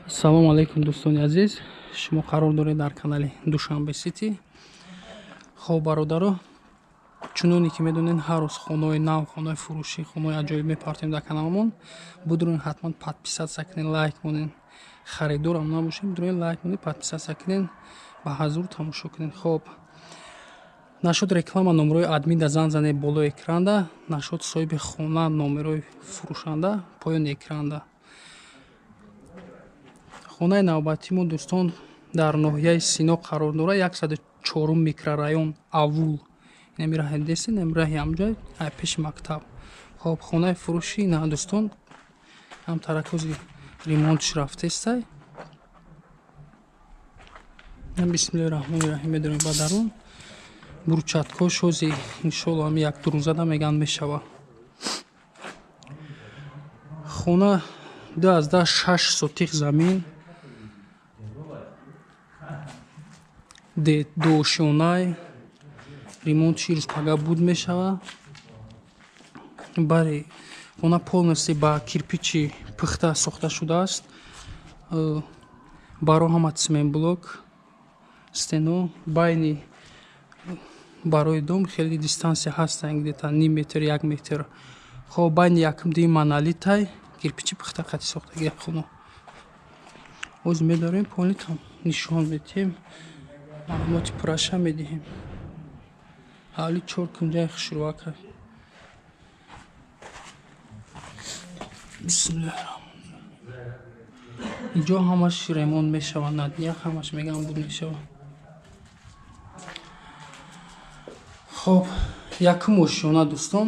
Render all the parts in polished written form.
Ассалому алейкум дӯстони азиз. Шумо қарор доред дар канали Душанбе сити. Хоб бародаро, чуноне ки медонед ҳар рӯз хонаҳои нав, хонаи фуруши, хонаҳои аҷоиб мепартем дар каналмон. Будурен ҳатман подписаться кунед, лайк монед. Харидорам набошед, будурен лайк монед, подписаться кунед, ба ҳазур тамошо кунед. Хоб нашуд реклама номерои админ зан занед болои экранда, нашуд соҳиби хона номерои фурӯшанда поёни экранда. Хонаи навбатии мо дӯстон дар ноҳияи Сино қарор дорад, 104 микрорайон Авул. Инами раҳи деси, инами раҳи амҷад, ай пеши мактаб. Хоб хонаи фуруши ина дӯстон ҳам тараккузи ремонтш рафтестай. Бисмиллаҳи роҳмони роҳим медорем ба дарун. Бурчатко шози иншоалло ҳам 1-2 рӯзада меган мешава. Хона 2/6 сотих замин. Дошонай ремонтши рӯзпага буд мешава. Бари хона полностью ба кирпичи пухта сохта шудааст. Баро ҳама цементблок, стено, байни барои дом хеле дистансия ҳаст, где-то ним метр, 1 метр. Хоб байни якум ди монолитай кирпичи пухта қати сохтаги хона. Оз медорем политам нишон медиҳем. Маълумоти пураша медиҳем. ҳавли 4 кунҷаи хушрувака. инҷо ҳамаш ремонт мешава, надниях ҳамаш меган буд мешава. хоб якум ошёна дӯстон,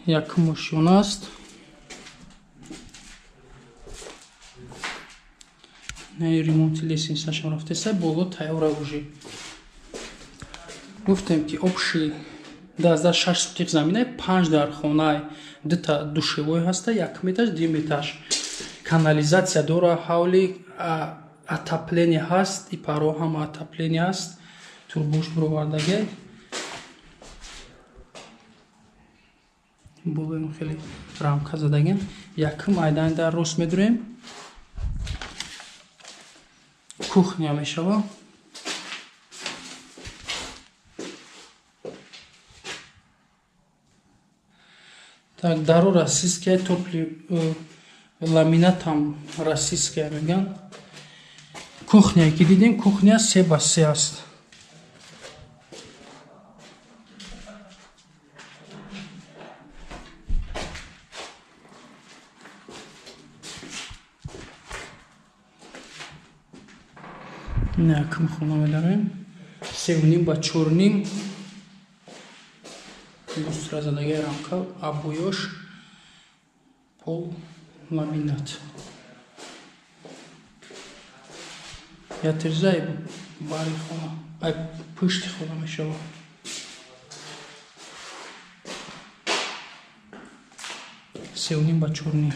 якум ошёна аст. ремонти лесенсашон рафтеса боло тайёра уже. Гуфтем ки обши 2/6 сотих заминай 5 дар хонаи дута душевой ҳаста, 1 метраш 2 метраш канализация дора, ҳавли отопление ҳаст, и паро ҳам отопление аст, турбош бировардаги. Болои хеле рамка задаги. Якум айдан дар рост медурем. Кухня мешава. Так, даро расистская, топли ламинатам расистская меган. Кухня ки дидем, кухня 3/3 аст. Якум хона медорем 3,5 ба 4,5. Люстра задаги рамка, обоёш, пол, ламинат. Я терзай бари хона, ай пушти хона мешава. Севним ба 4,5.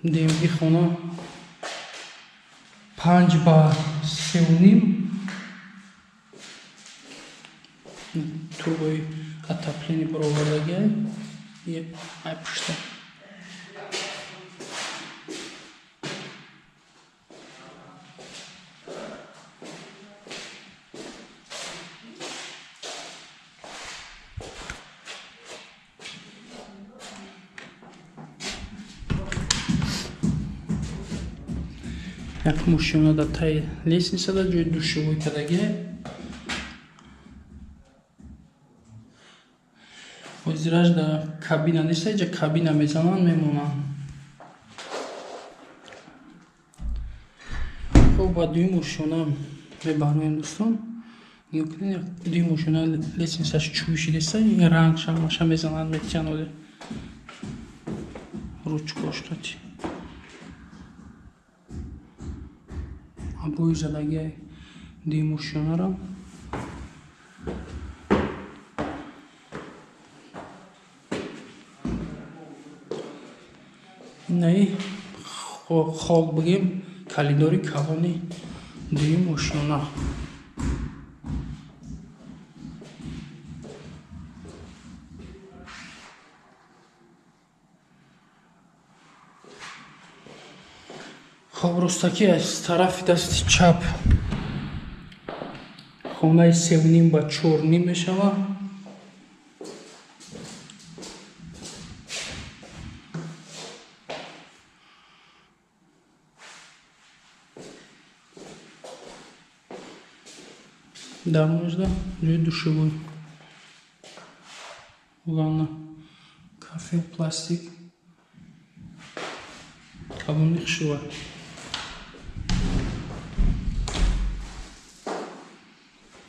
Демги хона 5 ба 3,5. Турбои отопление бировардаги ай пушта. Як мошина да таи лестницада ҷои душевой кадаги. Ҳозираш да кабина неста, иҷа кабина мезанан мемонан. Хоб ба дуюм мошина мебароем дӯстон. Дуюм мошина лестницаш чӯбиши деста, ин ранг шамаша мезанан метиҳан ручкош қати. Обои задаги димушонара не хол бигем калидори калони дуюм ошёна. ростаки аз тарафи дасти чап хонаи 3.5 ба 4.5 мешавад. дар мужда ҷои душибӯй, ванна, кафе, пластик, калонли хушувай.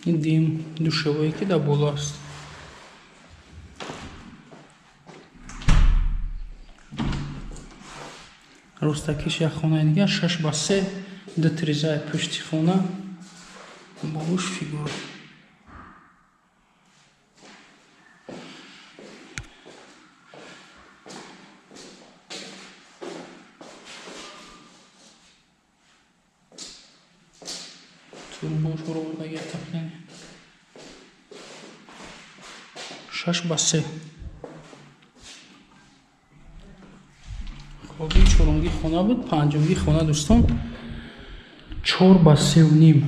ин дим душибӯе ки дар боло аст. ростакиш як хонаи дигар 6 ба 3 ду тризаи пушти хона бо уш фигура. турбош ровдаги атаплени 6 ба 3. хоб ин чорумги хона буд. панҷумги хона дӯстон 4 ба 3.5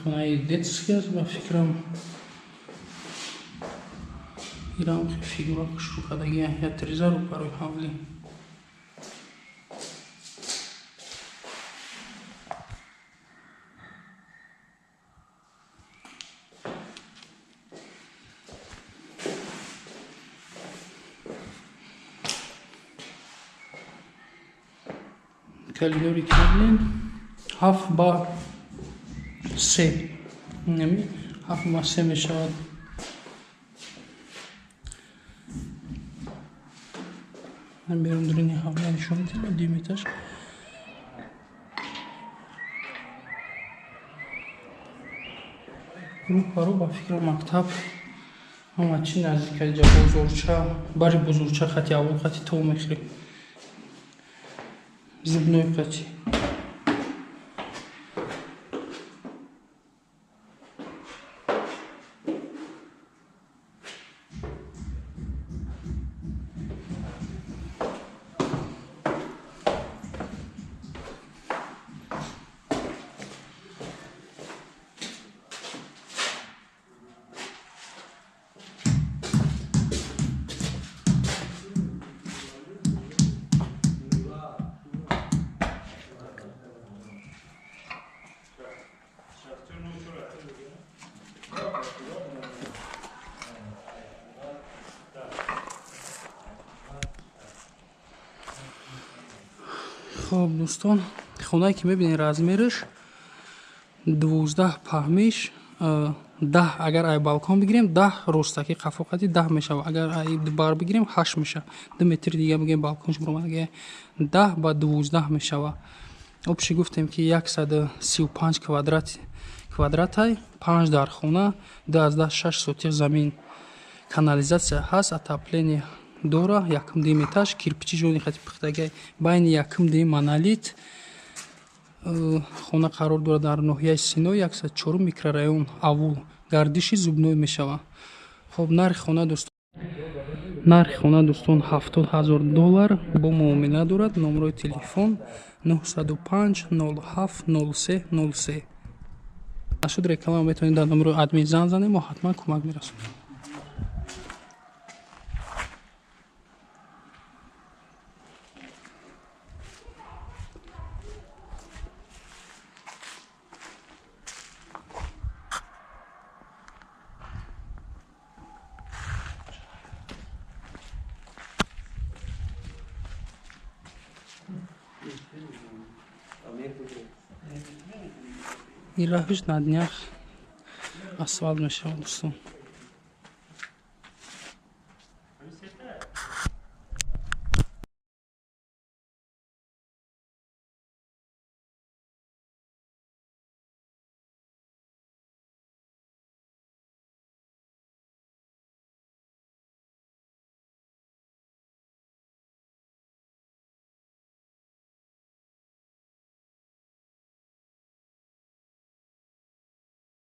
хонаи детский аст. ба фикрам ирам фигура шуркадаги як триза рӯ барои ҳавлӣ. коридори каблин 7 ба 3. нами 7 ба 3 мешавад. ман берам дурини ҳавла нишон медиҳам диметраш. рӯ ба фикра мактаб ҳама чи наздикаи ҷа бозорча бари бузурча хати аввал хати то мехӯрем. зубной қати хоб дӯстон, хонае ки мебинед размераш 12 паҳмиш 10 агар ай балкон бигирем 10 ростаки қафоқати 10 мешавад. агар ай бар бигирем 8 мешавад. 2 метри дига бигем балконш буромадаги 10 ба 12 мешавад. обши гуфтем ки 135 квадратай 5 дар хона 2-6 сотиқ замин канализатсия ҳаст. отопление дора якм дим этаж кирпичи ҷони хати пухтаги байни якм дим монолит. хона қарор дорад дар ноҳияи сино 104 микрорайон авул гардиши зубной мешавад. хоб нархи хона дӯстон $70,000 бо муомила дорад. номрои телефон 905 07 03 03. ашуд реклама метавонед дар номрои админ зан занем мо ҳатман кӯмак мерасонем. ин роҳиш на днях асфалт мешавад дӯстон.